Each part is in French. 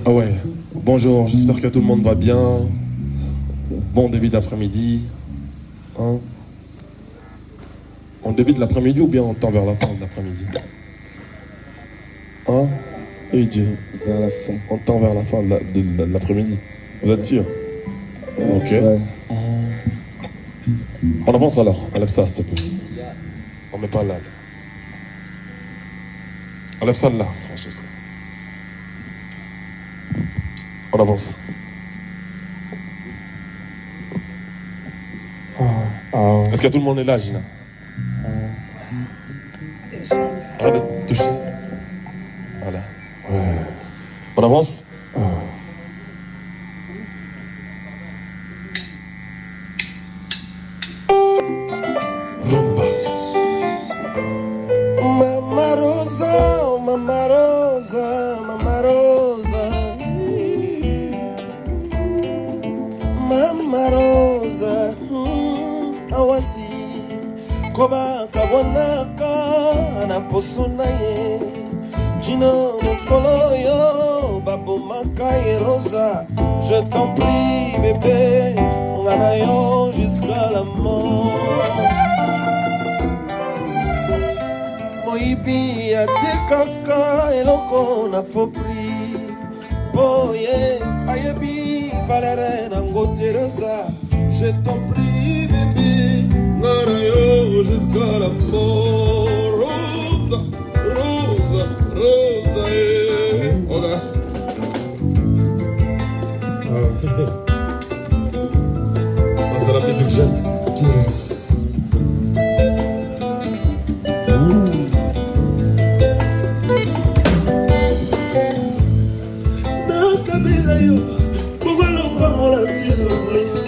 Ah ouais, bonjour, j'espère que tout le monde va bien. Bon début d'après-midi. Hein? En début de l'après-midi ou bien on tend vers la fin de l'après-midi? Hein? Et Dieu. Vers la fin. On tend vers la fin de l'après-midi. Vous êtes sûr? Ok. Ouais. On avance alors. Enlève ça, s'il te plaît. On met pas là. Enlève ça là, Francis. On avance. Est-ce que tout le monde est là, Gina? Arrête de toucher. Voilà. On avance? Mama Rosa, oh Mama Rosa, Mama Rosa. Mama Rosa, awasi koba kabonaka na posona ye. Jino mokolo yo babomaka ye Rosa. Je t'en prie bébé, ngana yo jusqu'à la mort. Moibi atekaka eloko na fopri boye ayebi valere nango Rosa. Je t'en prie bébé ngara yo jusqu'à la mort. Rosa, Rosa, Rosa Oga. Ça c'est la musique jeune. Yes. Nakabela yo bogoloba mola biso maya.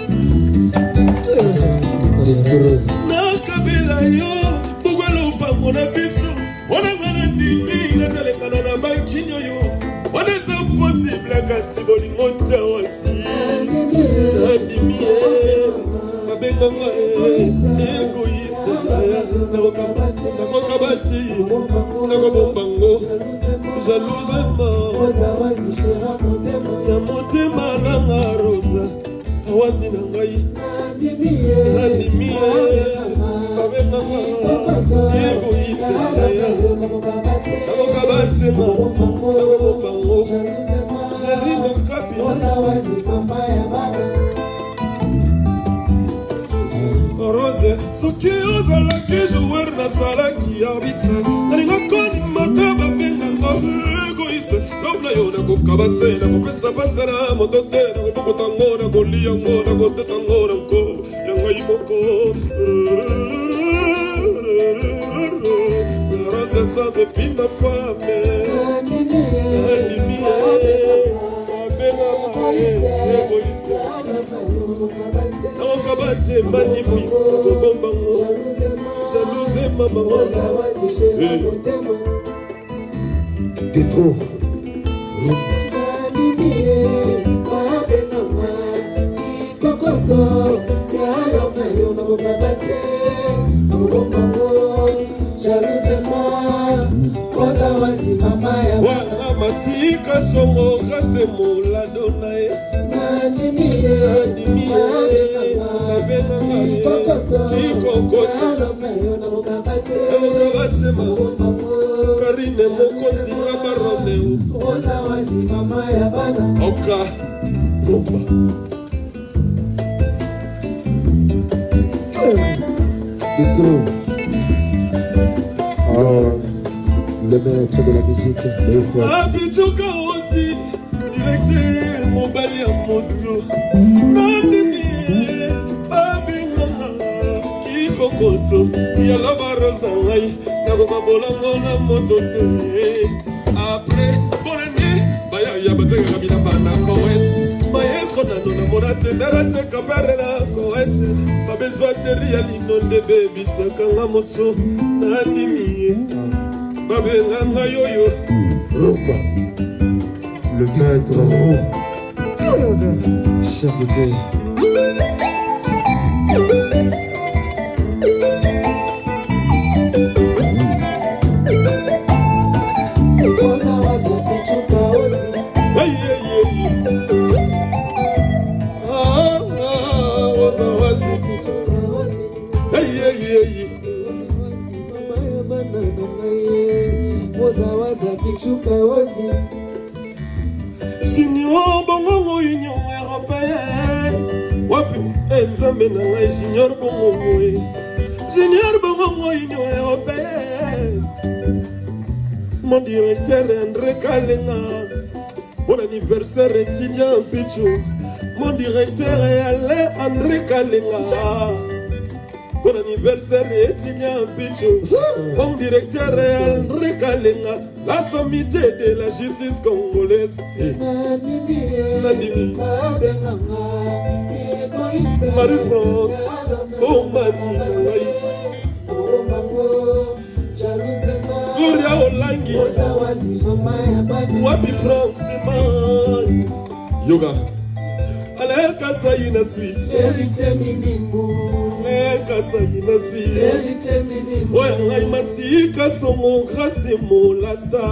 Nakabela yo bogoloba mola biso. Wana ngana ndimi natalekana na bankinyo yo. Wana c'est possible kasi bolingo tawasi. Nadimi babenganga egoiste. Nakokabati nakobombango. Jalousement ya motema nanga Rosa awasi na ngai nandimi babenganga egoiste nakokabatima nakobobango jeri makapi Rose soki ozalaki joueur nasalaki arbitre nalingako nimata babenganga egoiste lobla yo nakokaba te nakopesa pasa na moto te nakobokotango nakoliango nakotetango nanko ya ngai moko. Rose sans épine ma femme animi babenganga egoiste nakokabate magnifique nakobombango jalouse mama T'es trop. matika songo grâce de molado na ye andimi babenganga kikokoti nakokabatema karine mokonzi na baroneo oka rumba Détro. Le maître de la musique. Abidjoka aussi, directeur mobile ya moto. Nandimi, babenganga kikokoto. Yala baros na ngai, nakoka bolango na moto te. Après, bonane, baya ya bateka kabila bana koet. Maestro na nona monate narate kapare na koet. Babezwa teri ya linonde baby sakanga moto. Nandimi. Babenganga yoyo rumba. Le maître. Chef de guerre. Junior bongo Union Européenne. Wapi nzambe na ngai Junior bongo. Junior bongo Union Européenne. Mon directeur André Kalenga. Bon anniversaire étudiant Pichou. Mon directeur est Alain André Kalenga. Bon anniversaire étudiant Pichou. Mon directeur est André Kalenga. La sommité de la justice congolaise. Nanimi Marie-France Gloria Olangi Wapi France Deman Yoga Alain Kasayi na Suisse Alain Kasayi na Suisse Oya ngai matika songo grâce de molasta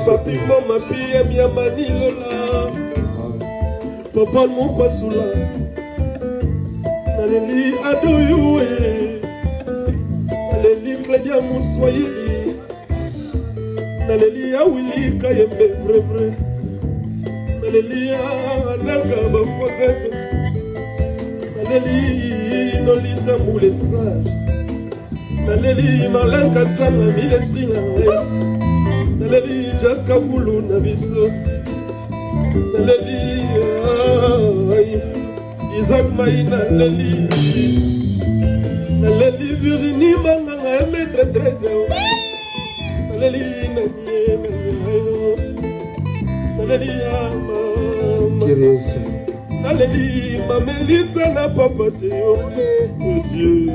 Papi mama pia mia manilola Papa mon pasula Naleli adoyoué Naleli Claudia Moussoyili Naleli awili kayembe vrai Naleli anelka bafosete Naleli nolita moule sage Naleli Marlène Kassama mille esprit na Naleli Jaska Fulu na biso Naleli Isaac Maïna Naleli Virginie Manganga maître 13 Naleli Naleli Naleli Mamelisa na papa Théo Dieu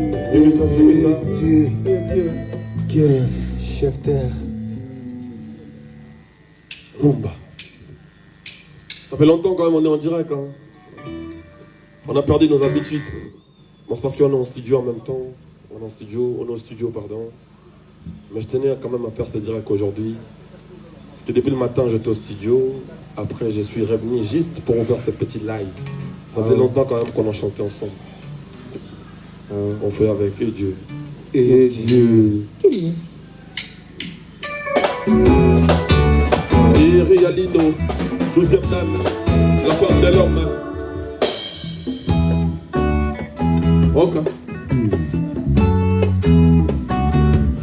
Kirios chef terre Rumba. Ça fait longtemps quand même, on est en direct. Hein. On a perdu nos habitudes. Bon, c'est parce qu'on est en studio en même temps. On est au studio, pardon. Mais je tenais quand même à faire ce direct aujourd'hui. Parce que depuis le matin, j'étais au studio. Après, je suis revenu juste pour vous faire cette petite live. Ça faisait longtemps quand même qu'on a chanté ensemble. On fait avec Dieu. Et Dieu. Irialino, 12e dame, la femme de l'homme. Ok.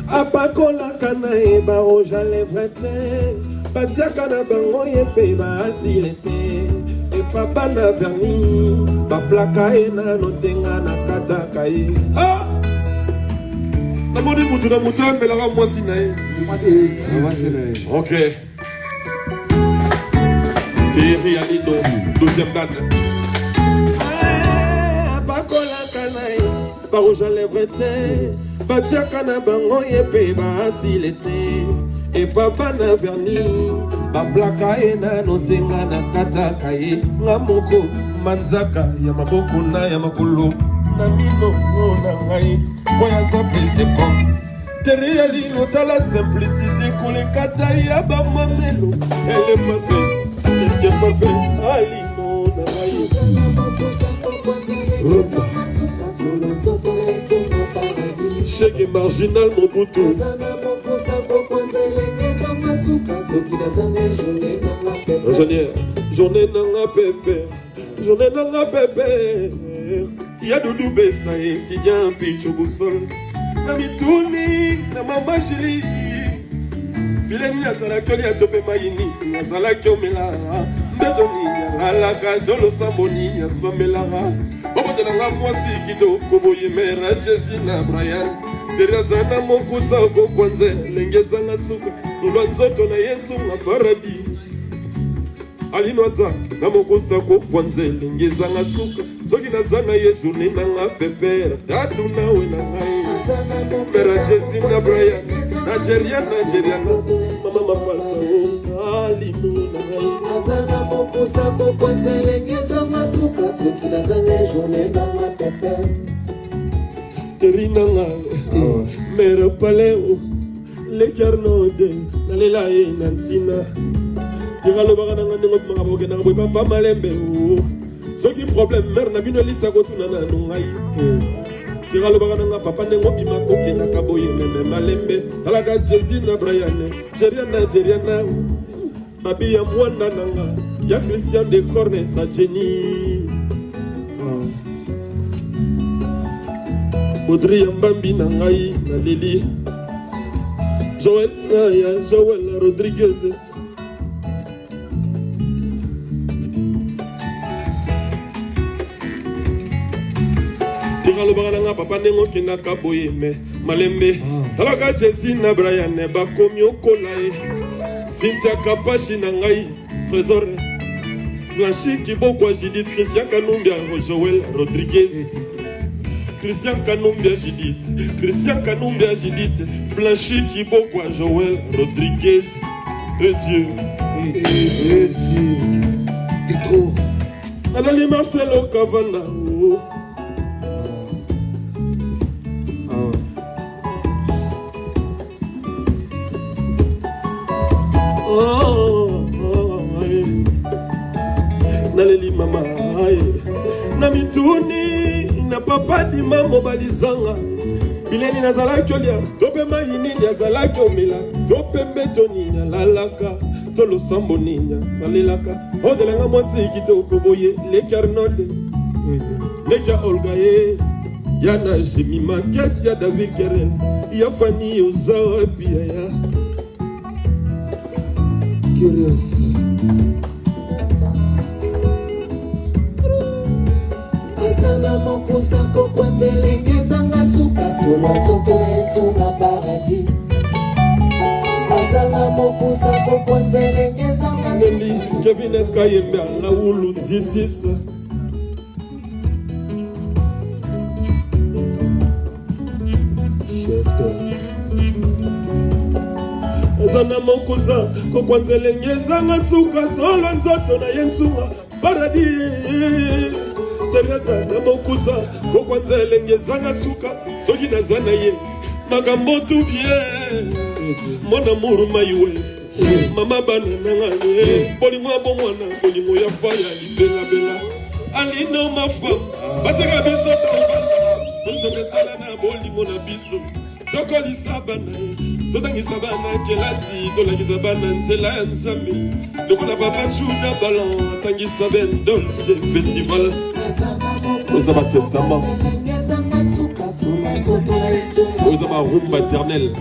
Apakola kana eba oja levrete Batia kana bango yepe ba asilete E papa na verni Ba plaka e na notenga na kataka e Ah! Namoni mutu na mutu ambelaka mwasi na e Ok. Irialino, 12e dame. Apakola kana eba Baroja levrete Batia kana bango yepe ba asilete E papa na verni Ba plaka e na notenga na kataka e Nga moko manzaka ya maboko na ya makolo Na mino na ngai Poya za prise de pom Tere ya lino tala simplicité Koule kata ya ba mamelo Elle est pas fait Qu'est-ce qu'elle pas fait Alino na ngai Chèque marginal mon bouton Journée nanga pépé Journée nanga pépé Ya doudou besa étudiant Pichou Boussol Na mituni na mama Julie Bileni nazalaki oli atope mayini Nazalaki omela Mbeto nini alalaka Jolo sambo nini asomelaka Bobotelanga mwasi kitoko boyemera Jesse na Brian Terazana mokusa okokwanze Lengezanga suka Sulwa nzoto na yensunga paradis Alinwaza na mokusa okokwanze Lengezanga suka Soki nazana ye journée nanga pepera Tatu nawe na ngai Mera Jesina Brian, Nigerian, Mama Mapasa, Alino, Azana mokosa kokonzelengeza masuka soki nazanga journée na mapepe Terinanga, Mera Paleo, Le Carnode, Nalela et Nansina. Tiralo Barananga Nengoka Nabo Papa Malembe. Ce qui problème, mère n'a vu liste à Gotuna Nungai. Tiralo Barananga Papa Nengoki Makoki Nakaboye, Malembe, Talaga Jesina Brian, Jeriana. Babi ya mwana nanga ya Christian de Corne sa Jenny Audrey ya mbambi na ngai na Lili Joel Rodriguez Tira le barananga papa nengo kena kaboye me malembe Talaka Jesina Brian bakomi okolae Cynthia Kapashi Nangai, Trésor Blanchi Kibokwa Judith, Christian Kanumbia, Joël Rodriguez, Christian Kanumbia Judith, Blanchi Kibokwa Joël Rodriguez, et Dieu, et trop. Anali Marcelo Cavana. Naleli mama na mituni na papa di mambo balizanga bileni nazala cholia tope mayini nazala komela tope betoni lalaka tolo sambo ninya zalelaka odelanga mwasi kitoko boye le carnode le ja olgaye yana jimi market ya David Keren ya fani ozawa pia ya Curious. Azana mokosa kokwanzelengeza ngasuka solo nzoto etunga paradis. Azana mokosa kokwanzelengeza ngasuka Kevin Kayembe na ulu nzitisa Azana mokosa kokwanzelengeza ngasuka solo nzoto na yensunga paradis Teresa na mokusa kokwanzelengeza ngasuka soki nazana ye makambo tu bien mon amour my wife mama bana nanga bolingo bomwana bolingo ya faya libela bela alino ma femme bateka biso tobana tokesala na bolingo na biso tokolisa bana totangisa bana kelasi tolangisa bana nzela ya nzambe lokola papa chuda balon atangisa ben dolce festival Vous avez un testament. Vous avez un route maternelle.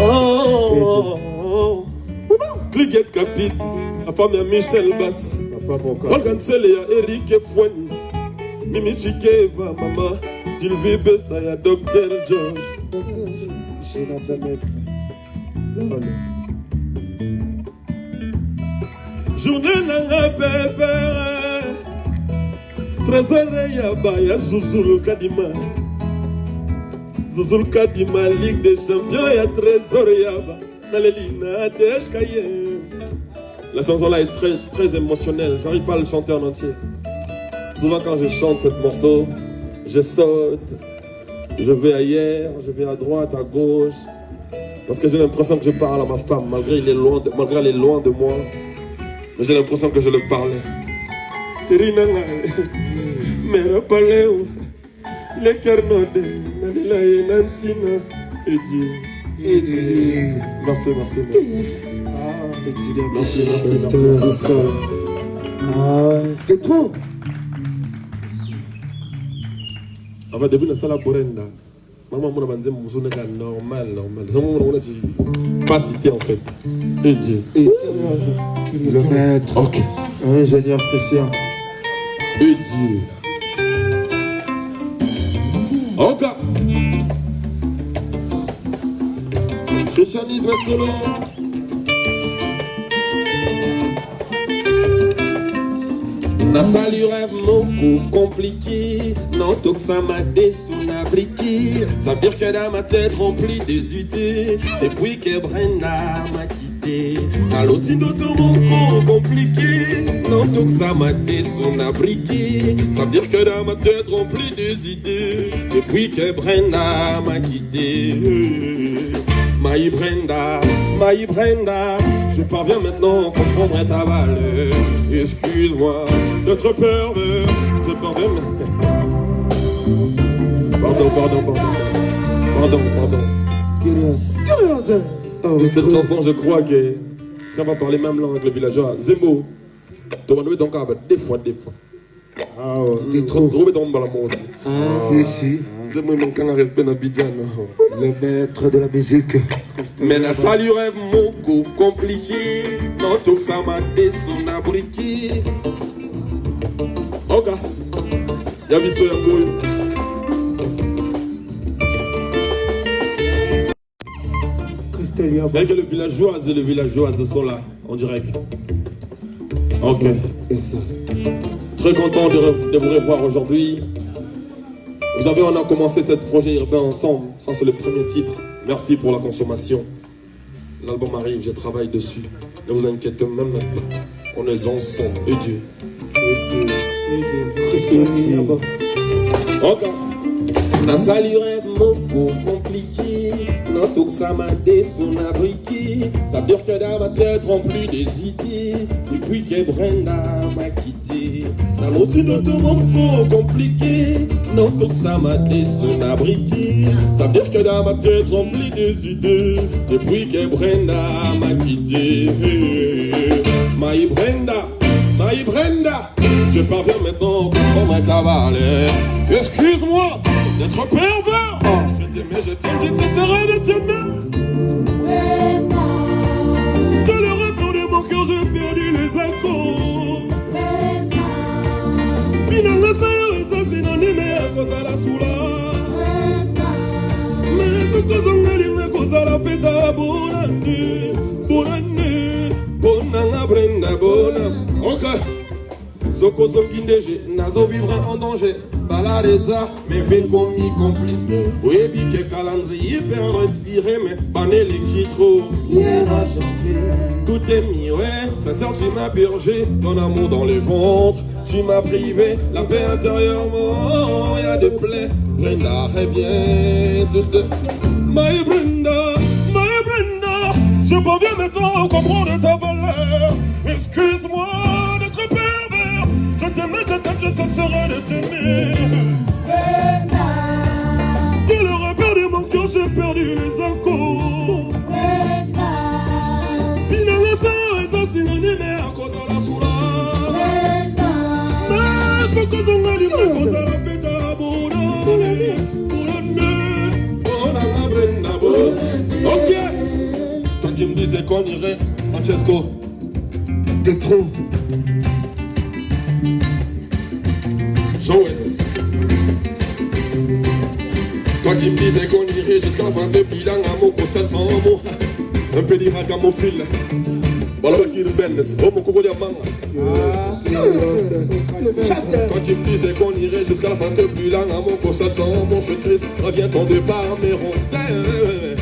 Oh, Cliquette Capit, la femme de Michel Bass. Olgansele ya Eric Fouani. Mimi Chikeva, maman. Sylvie Bessaya, Dr. George. Je n'appelle mes frères. Journée nanga bébé Trésor yaba ya Zuzul Kadima Ligue des Champions ya Trésor yaba Nalelina Deshkaye. La chanson là est très, très émotionnelle. J'arrive pas à le chanter en entier. Souvent quand je chante ce morceau, je saute, je vais ailleurs, je vais à droite, à gauche. Parce que j'ai l'impression que je parle à ma femme, malgré elle est loin de moi. Mais j'ai l'impression que je le parlais. Mera Paleo, le Carnode, Nanila et Nansina, et Dieu. Merci. Merci. C'est trop. On va devenir ça la borenda. Maman, mon abandon, normal. Ça m'a pas cité en fait. Et Dieu. Le maître. Ok. Ingénieur Christian. Et Dieu. Ok. Christianisme solo. Na sali rêve moko compliqué. Non, tout ça m'a désonabriqué. Ça veut dire que dans ma tête remplie des idées. Depuis que Brenda m'a quitté. Na l'otino tout moko compliqué. Non, tout ça m'a désonabriqué. Ça veut dire que dans ma tête remplie des idées. Depuis que Brenda m'a quitté. My Brenda, je parviens maintenant à comprendre ta valeur. Excuse-moi d'être pervers, je parviens Pardon. Cette chanson, je crois que ça va parler même langue avec le villageois. Zembo, tu vas nous mettre ton câble des fois. Ah, t'es trop. Trop dans la moitié. Si. Zembo, il manque un respect dans Bidjan. Le maître de la musique. Mais la salut rêve beaucoup compliqué. Non, tout ça m'a désonabriqué. Ok. Y'a vu ça, y'a boy. Christelia. Bien que le villageois et les villageoises sont là, en direct. Ok. Et ça. Très content de vous revoir aujourd'hui. Vous savez, on a commencé ce projet urbain ensemble. Ça, c'est le premier titre. Merci pour la consommation. L'album arrive, je travaille dessus. Ne vous inquiétez même pas. On est ensemble. Et Dieu. Ok. Na sali rêve moko compliqué. Non, tout ça m'a désonabriqué. Ça veut dire que dans ma tête remplie des idées. Depuis que Brenda m'a quitté. Dans l'autre tout moko compliqué. Non, tout ça m'a désonabriqué. Ça veut dire que dans ma tête remplie des idées. Depuis que Brenda m'a quitté. My Brenda, je parviens maintenant pour ma cavale. Excuse-moi d'être pervers. Je t'aimais, je t'aime, je ne cesserai de t'aimer. De le retour de mon cœur, j'ai perdu les accords. Finalement, ça y est, ça c'est synonyme à cause de la soula. Mais c'est que j'en ai à cause de la fête à bonne année. Bonanga Brenda, bonne. Ok. Soko Sokindége, nazo vivra en danger. Baladeza, mais fait commis compliqué. Oui, bique calendrier, peut respirer, mais panel qui trop. Tout est mis, ouais. Sincère, tu m'as purgé ton amour dans les ventres. Tu m'as privé la paix intérieurement. Y'a des plaies. Brenda, reviens, s'il te plaît. My Brenda, je parviens maintenant à comprendre ta valeur. Excuse-moi d'être pervers. Je t'aimais, je cesserai de t'aimer. Dès le repère de mon cœur, j'ai perdu les accords. Finalement, ça est synonyme à cause de la soula. Mais c'est que j'en ai livré cause de la fête à Bonane. Ok. Toi qui me disais qu'on irait, Francesco. T'es trop. Joël. Toi qui me disais qu'on irait jusqu'à la fin de bilan à mon concert sans mot. Un peu d'Irak à mon fil. Voilà qui est Bennett. Oh mon coco diamant. Toi qui me disais qu'on irait jusqu'à la fin de bilan à mon concert sans mon chez Christ. Reviens ton départ mes rondelles.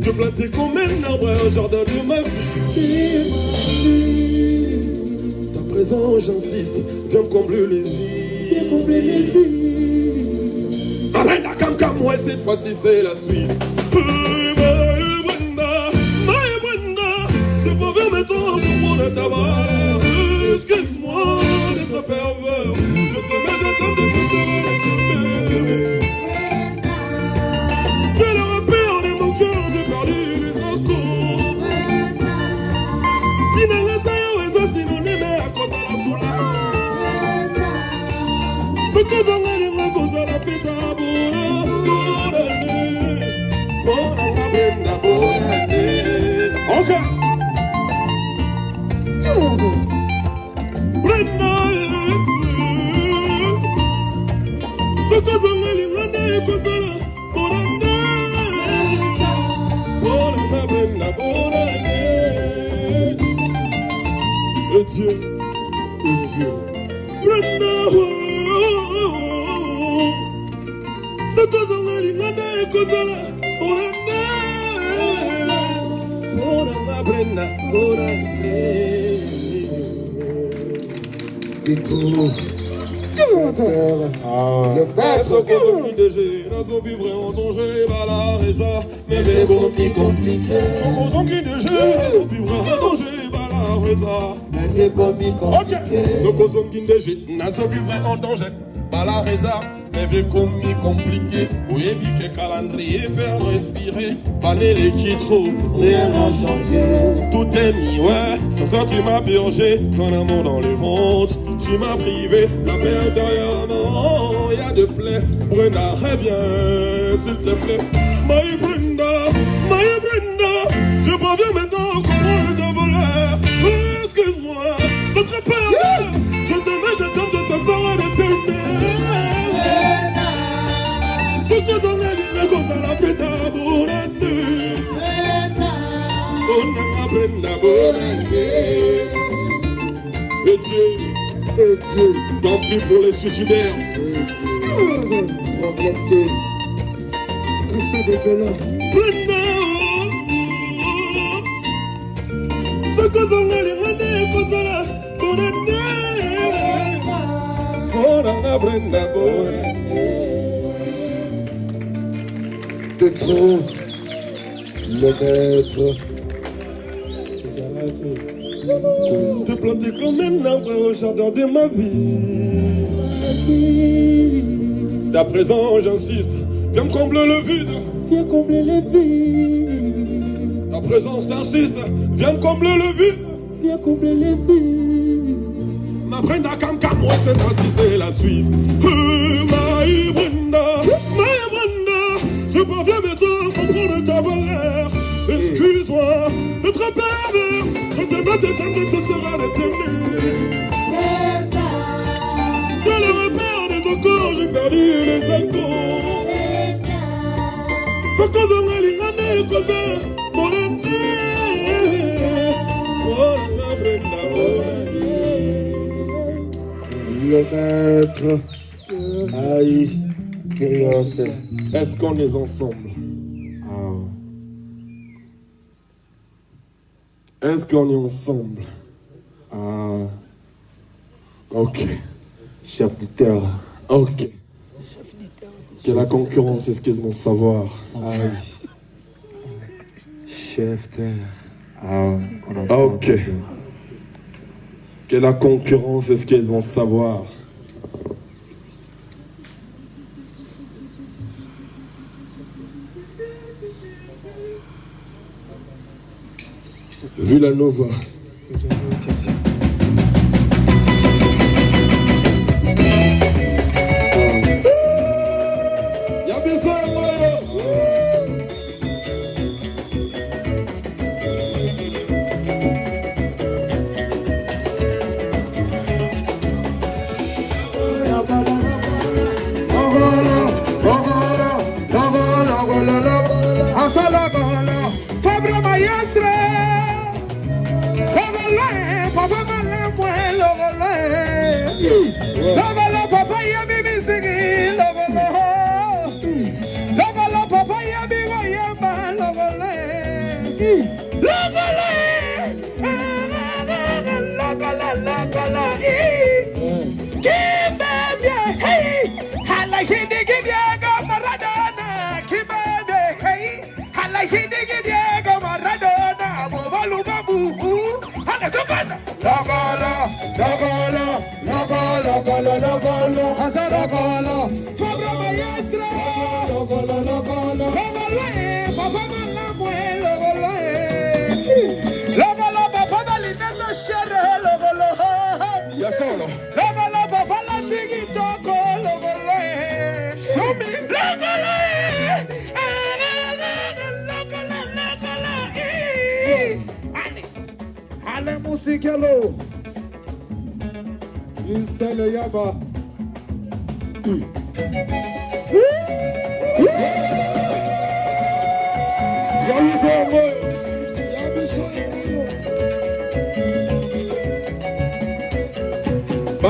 Je plantais comme un arbre au jardin de ma vie. Ta présence j'insiste. Viens me combler les vies. Brenda, cam, ouais, cette fois-ci c'est la suite. My Brenda, c'est pas vers mes temps de mon tabac. Excuse-moi d'être pervers. Je t'aimais, de t'aimer. Mais le repère de mon cœur, j'ai perdu les accords. Finalement, ça y est, ça synonyme à cause de la soula. C'est que j'en ai à cause de la fête à bonne année. Ok. Brenda, c'est que j'en ai à cause de la bonne année. Brenda, bonne année. Et Dieu. Brenda. Sokozonga lingana ekozala. Oranda. Oranga Brenda. Oranda. Détour. Le maître Nazo vivre en danger, bala reza, mais des compliqué. Sokozongi de jeu, nazo vivre en danger, bala reza. Ok. Sokozongi de jeu, nazo vivre en danger, bala reza, mais des compliqué. Oui, bique calendrier, perdre respirer, paner les qui trop, rien n'a changé. Tout est mis, ouais, sans ça tu m'as purgé, ton amour dans le ventre. Tu m'as privé, la paix intérieurement, y'a de plaies. Brenda, reviens, s'il te plaît. My Brenda, je parviens maintenant comment ta voleur. Excuse-moi, notre père, je t'aimais, je t'aime de sa soeur d'éternel. Soutenez ton aligné, cause à la fête à Brenda. Brenda, Brenda. Et Dieu. Tant pis pour les suicidaires. de trop, le maître. Te planter comme un arbre au jardin de ma vie. D'à présent, j'insiste, viens me combler le vide. Viens combler le vide. Ta présence t'insiste, viens me combler le vide. Viens combler le vide. Ma Brenda Kamka, moi c'est ainsi, c'est la Suisse. My Brenda, je parviens maintenant à comprendre ta valeur. Excuse-moi, notre pervers, je te mets tes tempêtes, ce sera l'éternel. Dans le repère des encores, j'ai perdu les encores. Faut qu'on s'en aille, on est causé, mon ami. Le maître, aïe, Kyrios. Est-ce qu'on est ensemble? Est-ce qu'on est ensemble? Ok. Chef de terre. Ok. Que la concurrence esquisse mon savoir. Aïe. Chef de terre. Ok. Que la concurrence esquisse mon savoir. Villanova. Y'a bien ça,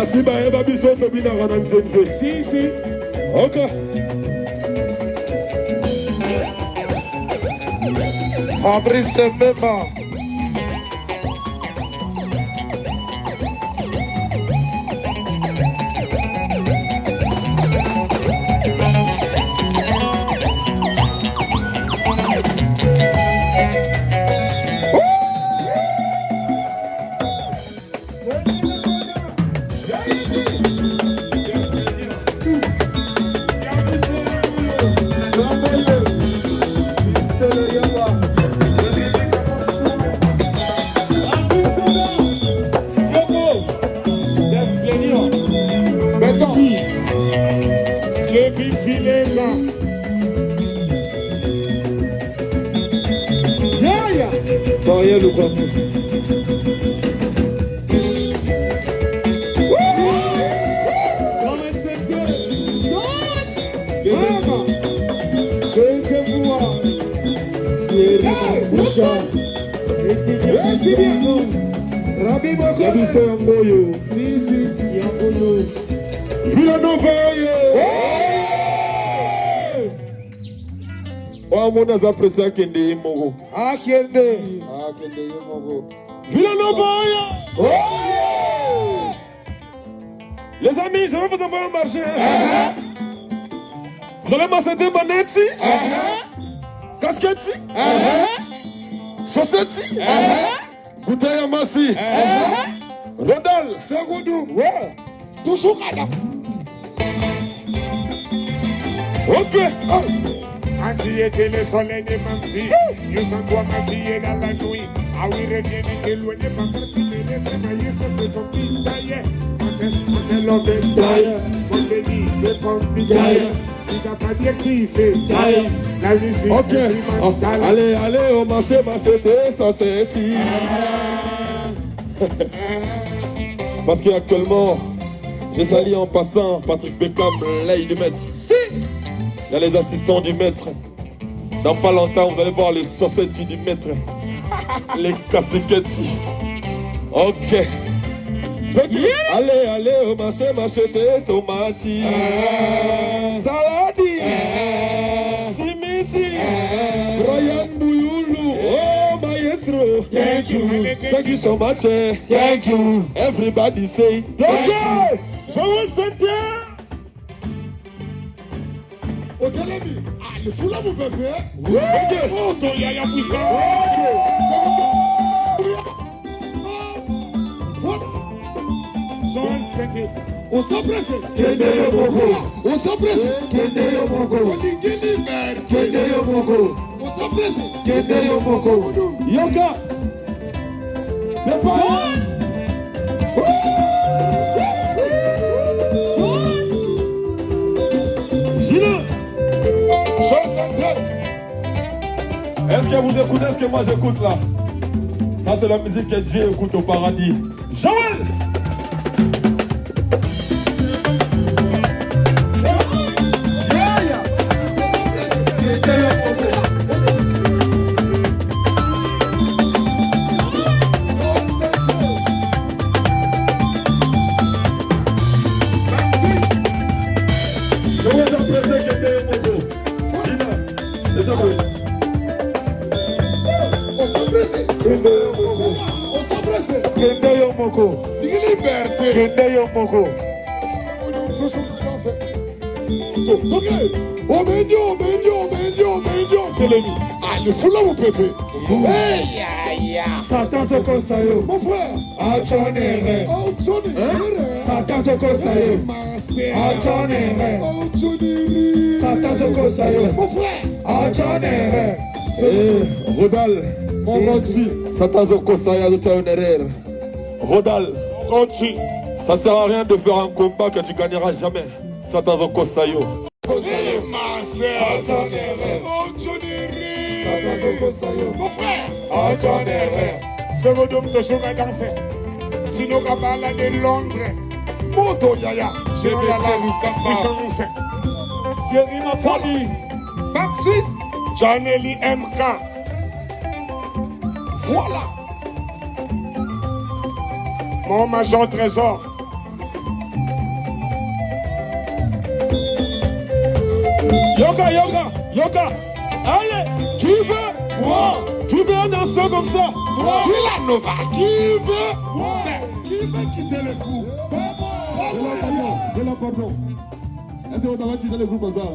Kasi bayeba biso tobinaka na nzenze. Si. Ok. Fabrice Mbemba. Soyez le grand. Mon a apprécié à Kende Moro. Ah, Kende Yemoko. Villanova. Les amis, je vais vous envoyer un marché. Vous allez m'acheter Manetti, Casquetti, Chaussetti, Bouteille à Massi, Rodal, Segoudou. Toujours Adam. ok. Ainsi était le soleil de ma vie. Je sens quoi ma vie est dans la nuit. Ah oui, reviens éloigné, ma partie de laisser mailler, ça c'est ton fils, ça y est. On s'est l'homme d'ailleurs. Moi je te dis, c'est pas un d'ailleurs. Si t'as pas dit qui c'est ça, la musique Ok. instrumentale. Allez, au marché, ça c'est Parce qu'actuellement, j'ai sali en passant Patrick Beckham, l'œil du maître. Il y a les assistants du maître. Dans pas longtemps, vous allez voir les saucetti du maître. Les casquetti. Ok. Allez, au marché, tes tomates. Saladi. Simisi. Brian Bouyoulou. Oh, maestro. Thank you so much. Thank you. Everybody say, okay. Joël Saint-Pierre. Otelemi, le foulard vous peut faire. Oui. Oh, ton yaya puissant. Joël Saint-Pierre. On s'empresse. Kende Yemoko. On s'empresse. Kende Yemoko. On dit Guinée vert. Kende Yemoko. On s'empresse. Kende Yemoko. Yoka. Prépare. Gino. Est-ce que vous écoutez ce que moi j'écoute là? Ça c'est la musique que Dieu écoute au paradis. Joël. Liberté. Kende Yemoko. Ah, le foulard vous peut faire. Satan se conseille. Mon frère. Ah, Johnny. Oh, Johnny. Satan se conseille. Ah, Johnny. Oh, Johnny. Satan se conseille. Mon frère. Ah, Johnny. Rodal. Mon Ronti. Satan se conseille de Johnny. Rodal. Ronti. Ça sert à rien de faire un combat que tu gagneras jamais. Satan se conseille. Mon frère. Segodum to suga danser. Sino kabala de Londres. Moto yaya. Je vais la puissance. Chérie, ma famille. Maxis. Janelli MK. Voilà. Mon major trésor. Yoka, Yoka, Yoka. Allez, qui veut? Moi. Qui veut un danseur comme ça? Moi. Qui la Nova? Qui veut? Moi. Qui veut quitter le groupe? C'est la patron. Est-ce que vous avez quitté le groupe comme ça?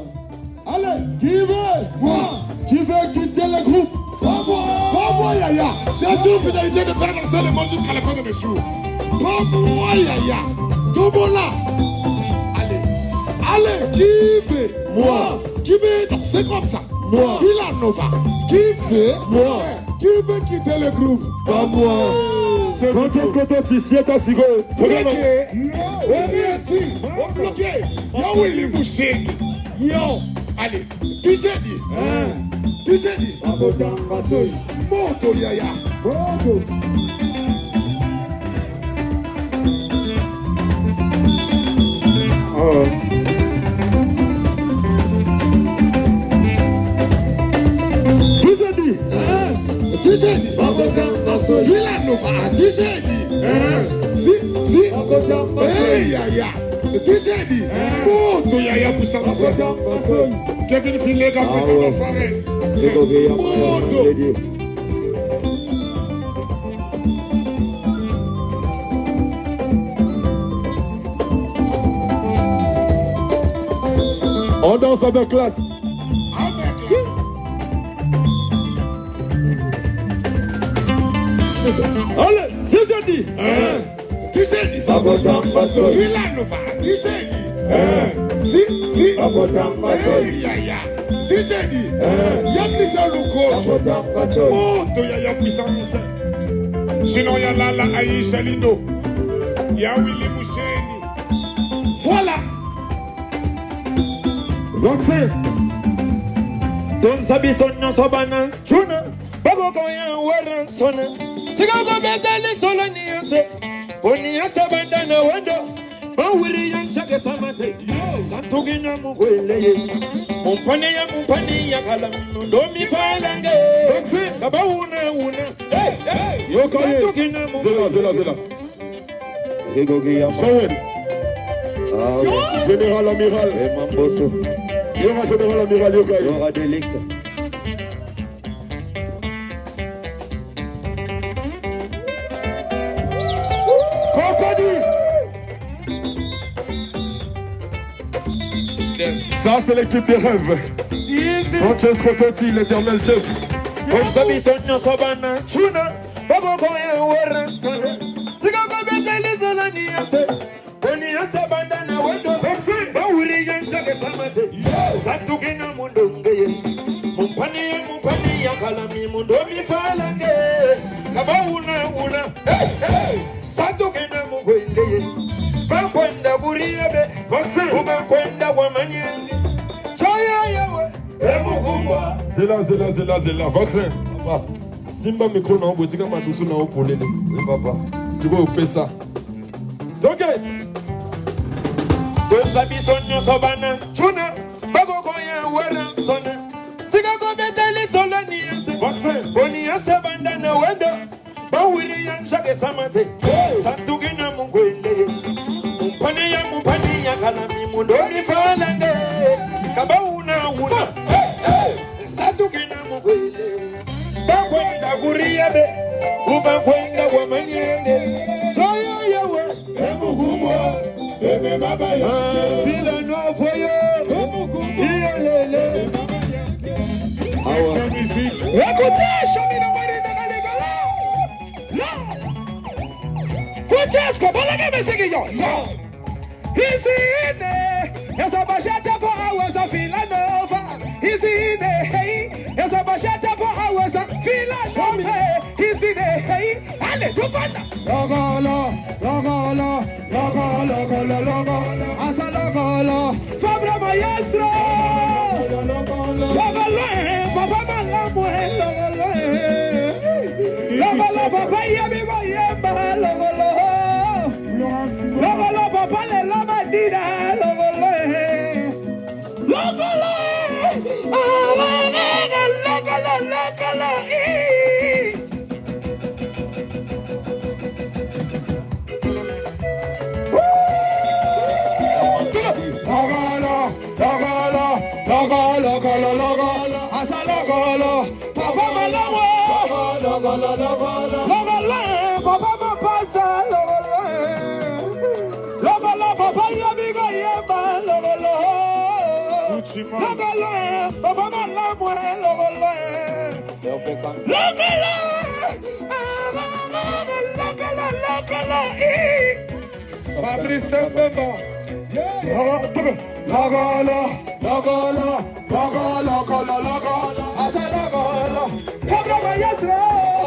Allez, qui veut? Moi. Qui veut quitter le groupe? Pas moi, Yaya. J'ai assuré une finalité de faire danser le monde jusqu'à la fin de mes jours. Pas moi, Yaya. Tout le monde là. Allez, qui veut? Moi. Qui veut danser comme ça? Moi. Qui la Nova? Qui veut? Moi. Qui veut quitter le groupe? Pas moi. C'est Francesco Totti, Sieta Sigo. Bloqué. Bloqué. Yo, Willy Boucher. Yo. Allez, qui j'ai dit? Qui j'ai dit? Moto, Yaya. Moto. Qui j'ai dit? Qui j'ai dit? Qui la Nova? Qui j'ai dit? Hey, Yaya. Qui j'ai dit? Moto, Yaya, pour ça. Kevin Filega, pour ça, mon frère. Moto. On danse avec classe. Avec la... Allez, si je dis. Qui j'ai dit? Qui la Nova? Qui j'ai dit? Hey, Yaya. Qui j'ai dit? Y'a Christian Louko. Moto, Yaya, puissance. Sinon, y'a Lala Aïcha Lino. Y'a Willy Moucheni. Voilà. Roxy. Don sabi sonna sobana chuna bago koya waran sona siga go betali solo niase oniase bandana wando bawiri yan shake samate santugina mugweleye mumpani ya kala ndo mi falange kabawuna una Yoka ye. santugina Zela. Egogi Shawed. Général amiral. Mamboso Il y aura général amiral Yoka ye. Yora Delix Ça, c'est l'équipe des rêves. Francesco Totti, l'éternel chef. Don sabi sonna sobana chuna bago koya waran sona siga go betali solo niase oniase bandana wando bawiri yan shake samate santugina mundo ngeye mumpani ya kalami mundo mi falange kabawuna una santugina mugwendeye bakwenda buriebe ubakwenda wamanyenge chaya yawe emugumwa Zela. Roxy. Simba micro na obotika madusu na opolele. papa Si vous faites ça. Ok. Don sabi sonna sobana chuna bago koya waran sona siga go betali solo niase Roxy. oniase bandana wendo bawiri yan shake samate santugina mungwele mumpani ya kalami mundo mi falange kabawuna una santugina mungwele bakwenda kuriyabe ubakwenda wamanyende soyo yawe emugumwa ebe baba ya fila no foyo iyelele Awa. Musique. écoutez chamina marina galegala la Francesco balaga mesegi yo Isine esa bashata po awaza fila nova Isine hey esa bashata po awaza fila nova Isine hey ale tupanda logolo asa logolo Fabra maestro logolo papa malamu logolo papa yemi bayemba logolo papa le la madina logolo papa me passe, logolo, papa yabiga yeba, logolo, papa me la moué, logolo, Fabrice Mbemba, logolo, asa logolo, kabra yesre.